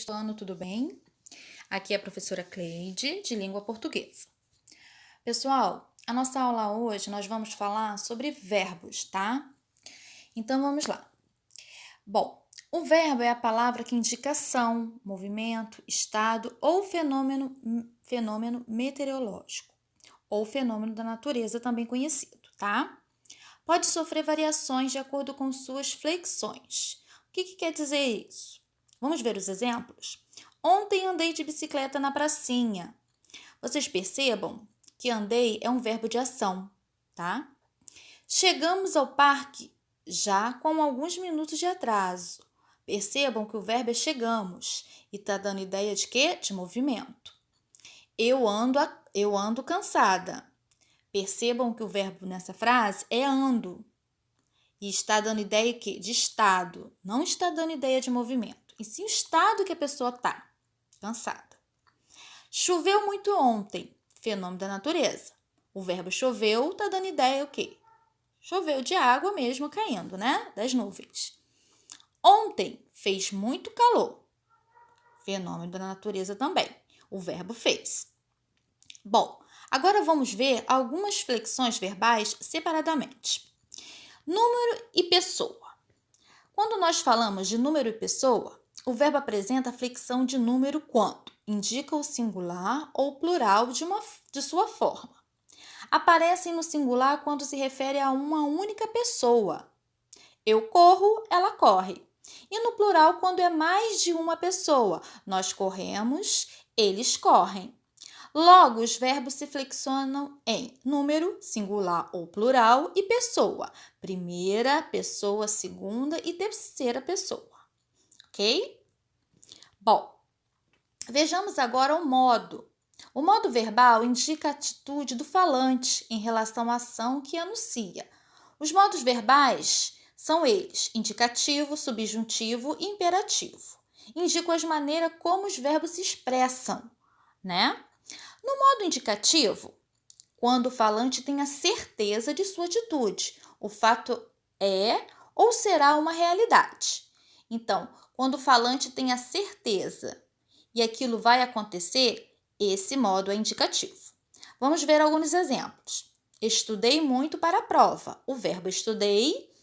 Ano, tudo bem? Aqui é a professora Cleide, de língua portuguesa. Pessoal, a nossa aula hoje nós vamos falar sobre verbos, tá? Então vamos lá. Bom, o verbo é a palavra que indica ação, movimento, estado ou fenômeno meteorológico, ou fenômeno da natureza, também conhecido, tá? Pode sofrer variações de acordo com suas flexões. O que quer dizer isso? Vamos ver os exemplos? Ontem andei de bicicleta na pracinha. Vocês percebam que andei é um verbo de ação, tá? Chegamos ao parque já com alguns minutos de atraso. Percebam que o verbo é chegamos e está dando ideia de quê? De movimento. Eu ando cansada. Percebam que o verbo nessa frase é ando. E está dando ideia de estado. Não está dando ideia de movimento. E sim o estado que a pessoa está. Cansada. Choveu muito ontem. Fenômeno da natureza. O verbo choveu está dando ideia o quê? Choveu de água mesmo caindo, né? Das nuvens. Ontem fez muito calor. Fenômeno da natureza também. O verbo fez. Bom, agora vamos ver algumas flexões verbais separadamente. Número e pessoa. Quando nós falamos de número e pessoa, o verbo apresenta a flexão de número quando indica o singular ou plural de sua forma. Aparecem no singular quando se refere a uma única pessoa. Eu corro, ela corre. E no plural quando é mais de uma pessoa. Nós corremos, eles correm. Logo, os verbos se flexionam em número, singular ou plural, e pessoa. Primeira pessoa, segunda e terceira pessoa. Ok? Bom, vejamos agora o modo. O modo verbal indica a atitude do falante em relação à ação que anuncia. Os modos verbais são eles: indicativo, subjuntivo e imperativo. Indicam as maneiras como os verbos se expressam, né? No modo indicativo, quando o falante tem a certeza de sua atitude, o fato é ou será uma realidade. Então, quando o falante tem a certeza e aquilo vai acontecer, esse modo é indicativo. Vamos ver alguns exemplos. Estudei muito para a prova. O verbo estudei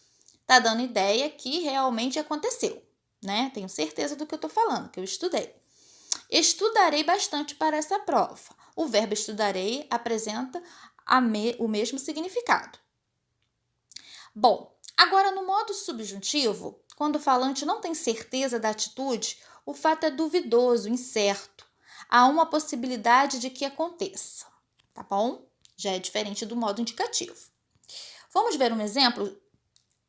está dando ideia que realmente aconteceu, né? Tenho certeza do que eu estou falando, que eu estudei. Estudarei bastante para essa prova. O verbo estudarei apresenta o mesmo significado. Bom, agora no modo subjuntivo, quando o falante não tem certeza da atitude, o fato é duvidoso, incerto. Há uma possibilidade de que aconteça, tá bom? Já é diferente do modo indicativo. Vamos ver um exemplo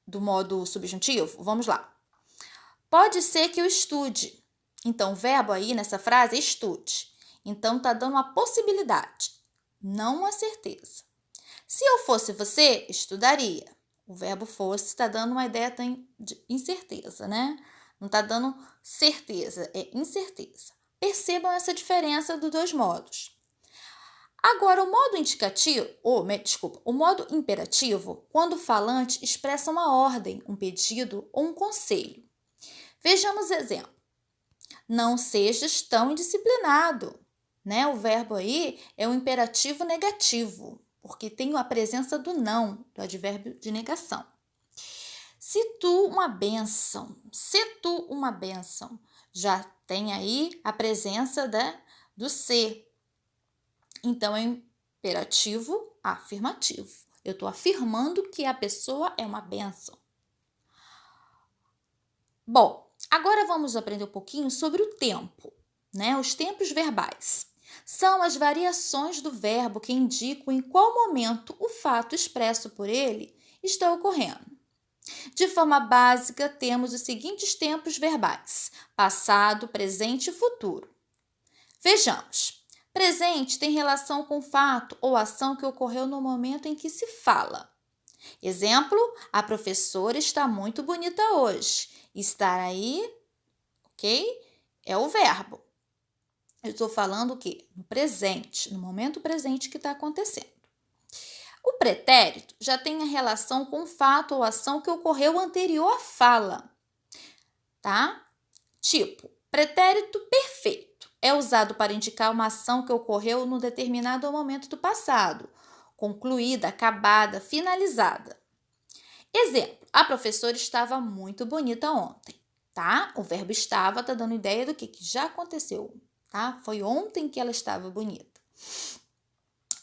do modo subjuntivo? Vamos lá. Pode ser que eu estude. Então, o verbo aí nessa frase é estude. Então, está dando uma possibilidade, não uma certeza. Se eu fosse você, estudaria. O verbo fosse está dando uma ideia de incerteza, né? Não está dando certeza, é incerteza. Percebam essa diferença dos dois modos. Agora, o modo indicativo, o modo imperativo, quando o falante expressa uma ordem, um pedido ou um conselho. Vejamos exemplo. Não sejas tão indisciplinado, né? O verbo aí é um imperativo negativo, porque tem a presença do não, do advérbio de negação. Se tu uma bênção, já tem aí a presença do ser. Então, é um imperativo afirmativo. Eu estou afirmando que a pessoa é uma bênção. Bom, agora vamos aprender um pouquinho sobre o tempo, né? Os tempos verbais. São as variações do verbo que indicam em qual momento o fato expresso por ele está ocorrendo. De forma básica, temos os seguintes tempos verbais: passado, presente e futuro. Vejamos. Presente tem relação com o fato ou ação que ocorreu no momento em que se fala. Exemplo, a professora está muito bonita hoje. Estar aí, ok? É o verbo. Eu estou falando o quê? No presente, no momento presente que está acontecendo. O pretérito já tem a relação com o fato ou ação que ocorreu anterior à fala, tá? Tipo, Pretérito perfeito é usado para indicar uma ação que ocorreu num determinado momento do passado, concluída, acabada, finalizada. Exemplo: a professora estava muito bonita ontem, tá? O verbo estava tá dando ideia do que já aconteceu, tá? Foi ontem que ela estava bonita.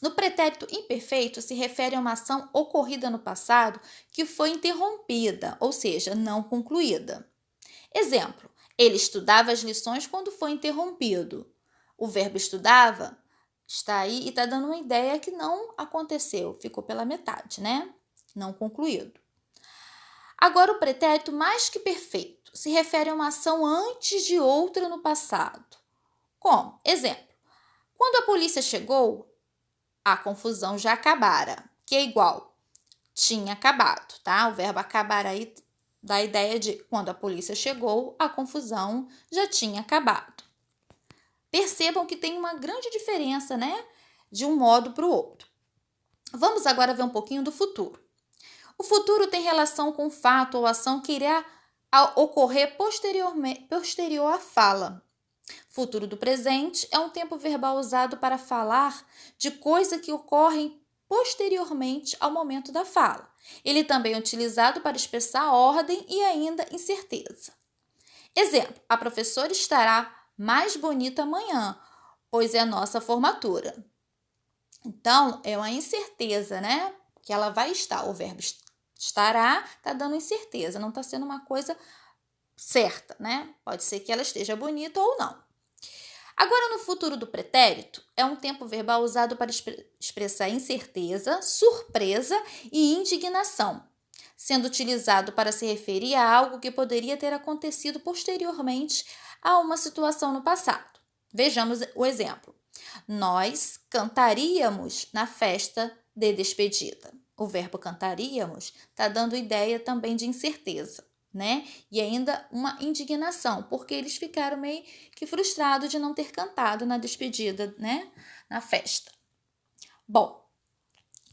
No pretérito imperfeito, se refere a uma ação ocorrida no passado que foi interrompida, ou seja, não concluída. Exemplo: ele estudava as lições quando foi interrompido. O verbo estudava está aí e está dando uma ideia que não aconteceu, ficou pela metade, né? Não concluído. Agora, o pretérito mais que perfeito se refere a uma ação antes de outra no passado. Como? Exemplo: quando a polícia chegou, a confusão já acabara, que é igual tinha acabado, tá? O verbo acabar aí dá a ideia de quando a polícia chegou, a confusão já tinha acabado. Percebam que tem uma grande diferença, né? De um modo para o outro. Vamos agora ver um pouquinho do futuro. O futuro tem relação com o fato ou ação que irá ocorrer posterior à fala. Futuro do presente é um tempo verbal usado para falar de coisas que ocorrem posteriormente ao momento da fala. Ele também é utilizado para expressar ordem e ainda incerteza. Exemplo: a professora estará mais bonita amanhã, pois é nossa formatura. Então, é uma incerteza, né? Que ela vai estar. O verbo estará está dando incerteza, não está sendo uma coisa certa, né? Pode ser que ela esteja bonita ou não. Agora, no futuro do pretérito, é um tempo verbal usado para expressar incerteza, surpresa e indignação, sendo utilizado para se referir a algo que poderia ter acontecido posteriormente a uma situação no passado. Vejamos o exemplo. Nós cantaríamos na festa de despedida. O verbo cantaríamos está dando ideia também de incerteza, né? E ainda uma indignação, porque eles ficaram meio que frustrados de não ter cantado na despedida, né? Na festa. Bom,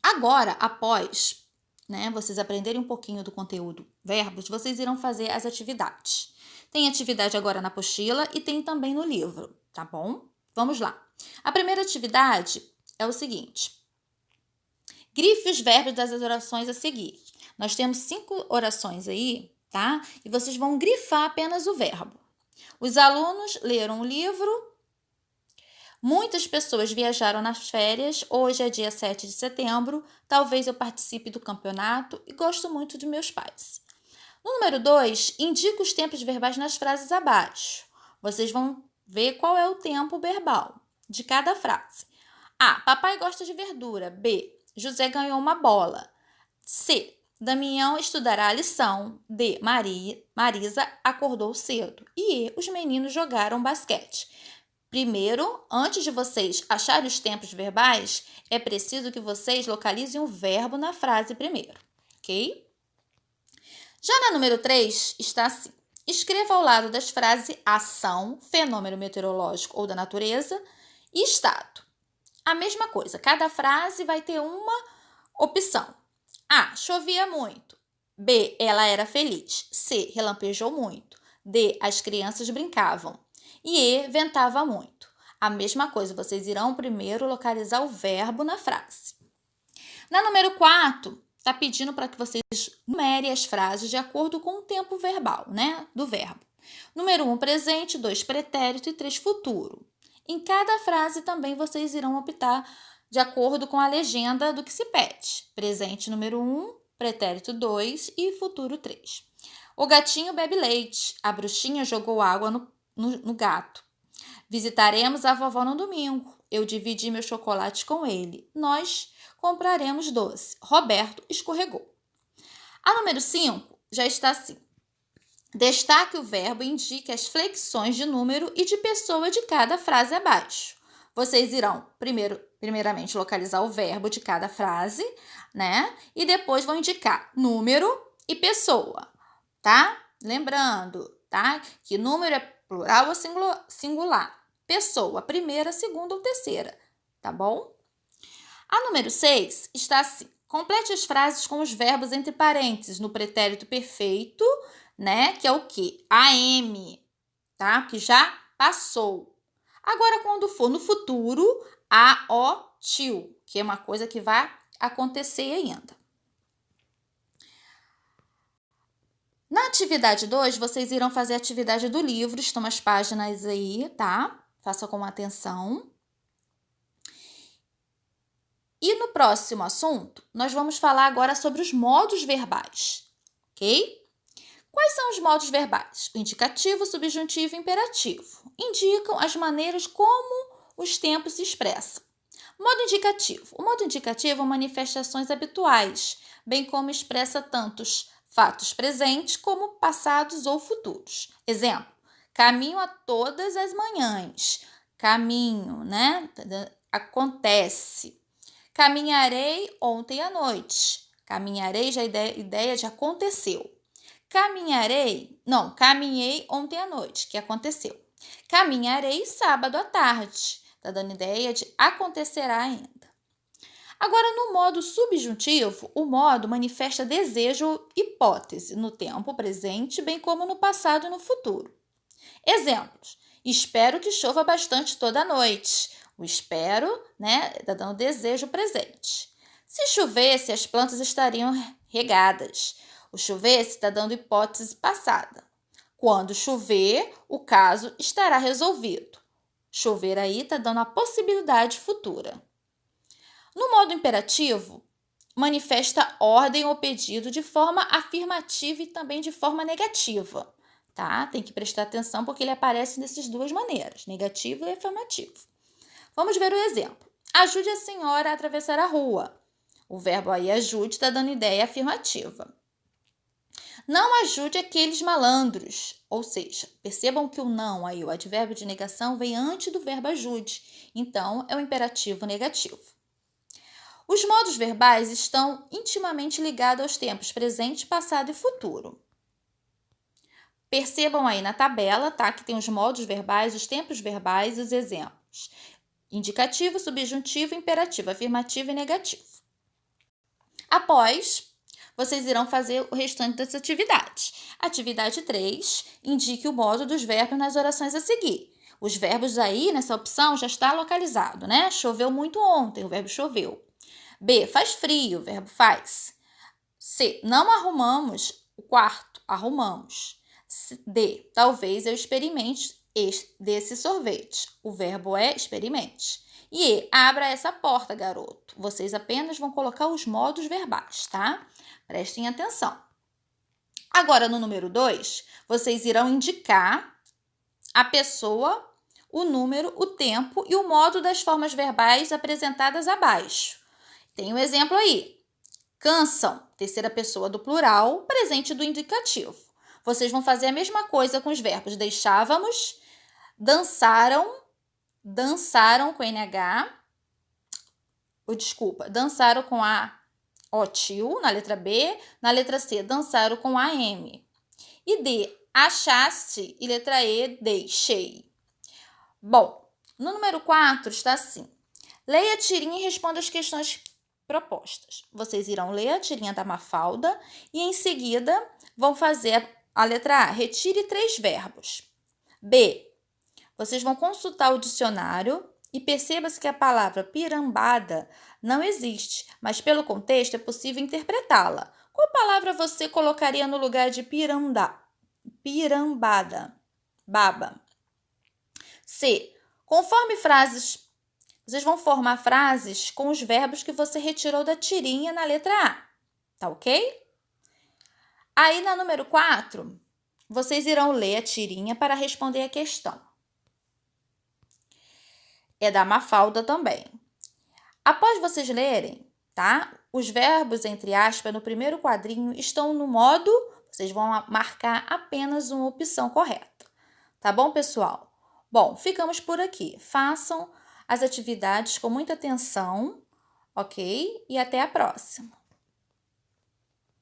agora, após, né, vocês aprenderem um pouquinho do conteúdo verbos, vocês irão fazer as atividades. Tem atividade agora na apostila e tem também no livro, tá bom? Vamos lá. A primeira atividade é o seguinte: grife os verbos das orações a seguir. Nós temos 5 orações aí, tá? E vocês vão grifar apenas o verbo. Os alunos leram o livro. Muitas pessoas viajaram nas férias. Hoje é dia 7 de setembro. Talvez eu participe do campeonato e gosto muito de meus pais. No número 2, indica os tempos verbais nas frases abaixo. Vocês vão ver qual é o tempo verbal de cada frase. A. Papai gosta de verdura. B. José ganhou uma bola. C. Damião estudará a lição. D. Marisa acordou cedo. E E. Os meninos jogaram basquete. Primeiro, antes de vocês acharem os tempos verbais, é preciso que vocês localizem o verbo na frase primeiro, ok? Já na número 3, está assim: escreva ao lado das frases ação, fenômeno meteorológico ou da natureza e estado. A mesma coisa, cada frase vai ter uma opção. A. Chovia muito. B. Ela era feliz. C. Relampejou muito. D. As crianças brincavam. E E. Ventava muito. A mesma coisa, vocês irão primeiro localizar o verbo na frase. Na número 4, está pedindo para que vocês numerem as frases de acordo com o tempo verbal, né? Do verbo. Número 1, presente. 2, pretérito. E 3, futuro. Em cada frase também vocês irão optar de acordo com a legenda do que se pede. Presente número 1, pretérito 2 e futuro 3. O gatinho bebe leite. A bruxinha jogou água no gato. Visitaremos a vovó no domingo. Eu dividi meu chocolate com ele. Nós compraremos doce. Roberto escorregou. A número 5 já está assim: destaque o verbo e indique as flexões de número e de pessoa de cada frase abaixo. Vocês irão primeiramente localizar o verbo de cada frase, né? E depois vão indicar número e pessoa, tá? Lembrando, tá? Que número é plural ou singular. Pessoa, primeira, segunda ou terceira, tá bom? A número 6 está assim: complete as frases com os verbos entre parênteses no pretérito perfeito, né? Que é o quê? AM, tá? Que já passou. Agora, quando for no futuro, aotiu, que é uma coisa que vai acontecer ainda. Na atividade 2, vocês irão fazer a atividade do livro, estão as páginas aí, tá? Faça com atenção. E no próximo assunto, nós vamos falar agora sobre os modos verbais, ok? Quais são os modos verbais? O indicativo, subjuntivo e imperativo. Indicam as maneiras como os tempos se expressam. Modo indicativo. O modo indicativo manifestações habituais, bem como expressa tantos fatos presentes como passados ou futuros. Exemplo, caminho a todas as manhãs. Caminho, né? Acontece. Caminharei ontem à noite. Caminharei já é ideia de aconteceu. Caminhei ontem à noite, que aconteceu. Caminharei sábado à tarde. Tá dando ideia de acontecerá ainda. Agora, no modo subjuntivo, o modo manifesta desejo ou hipótese no tempo presente, bem como no passado e no futuro. Exemplos: espero que chova bastante toda noite. O espero, né, tá dando desejo presente. Se chovesse, as plantas estariam regadas. O chovesse está dando hipótese passada. Quando chover, o caso estará resolvido. Chover aí está dando a possibilidade futura. No modo imperativo, manifesta ordem ou pedido de forma afirmativa e também de forma negativa. Tá? Tem que prestar atenção porque ele aparece dessas duas maneiras, negativo e afirmativo. Vamos ver o exemplo. Ajude a senhora a atravessar a rua. O verbo aí ajude está dando ideia afirmativa. Não ajude aqueles malandros. Ou seja, percebam que o não aí, o advérbio de negação, vem antes do verbo ajude. Então, é o imperativo negativo. Os modos verbais estão intimamente ligados aos tempos presente, passado e futuro. Percebam aí na tabela, tá? Que tem os modos verbais, os tempos verbais e os exemplos. Indicativo, subjuntivo, imperativo, afirmativo e negativo. Após, vocês irão fazer o restante das atividades. Atividade 3, indique o modo dos verbos nas orações a seguir. Os verbos aí, nessa opção, já está localizado, né? Choveu muito ontem, o verbo choveu. B, faz frio, o verbo faz. C, não arrumamos o quarto, arrumamos. D, talvez eu experimente desse sorvete. O verbo é experimente. E E, abra essa porta, garoto. Vocês apenas vão colocar os modos verbais, tá? Prestem atenção. Agora, no número 2, vocês irão indicar a pessoa, o número, o tempo e o modo das formas verbais apresentadas abaixo. Tem um exemplo aí. Cansam, terceira pessoa do plural, presente do indicativo. Vocês vão fazer a mesma coisa com os verbos deixávamos, dançaram com NH, dançaram com a OTIL, na letra B, na letra C, dançaram com AM. E D, achaste, e letra E, deixei. Bom, no número 4 está assim. Leia a tirinha e responda as questões propostas. Vocês irão ler a tirinha da Mafalda e em seguida vão fazer a letra A, retire 3 verbos. B, vocês vão consultar o dicionário e perceba-se que a palavra pirambada não existe, mas pelo contexto é possível interpretá-la. Qual palavra você colocaria no lugar de pirambada? Baba. C, conforme frases, vocês vão formar frases com os verbos que você retirou da tirinha na letra A, tá ok? Aí, na número 4, vocês irão ler a tirinha para responder a questão. É da Mafalda também. Após vocês lerem, tá? Os verbos, entre aspas, no primeiro quadrinho estão no modo, vocês vão marcar apenas uma opção correta. Tá bom, pessoal? Bom, ficamos por aqui. Façam as atividades com muita atenção, ok? E até a próxima.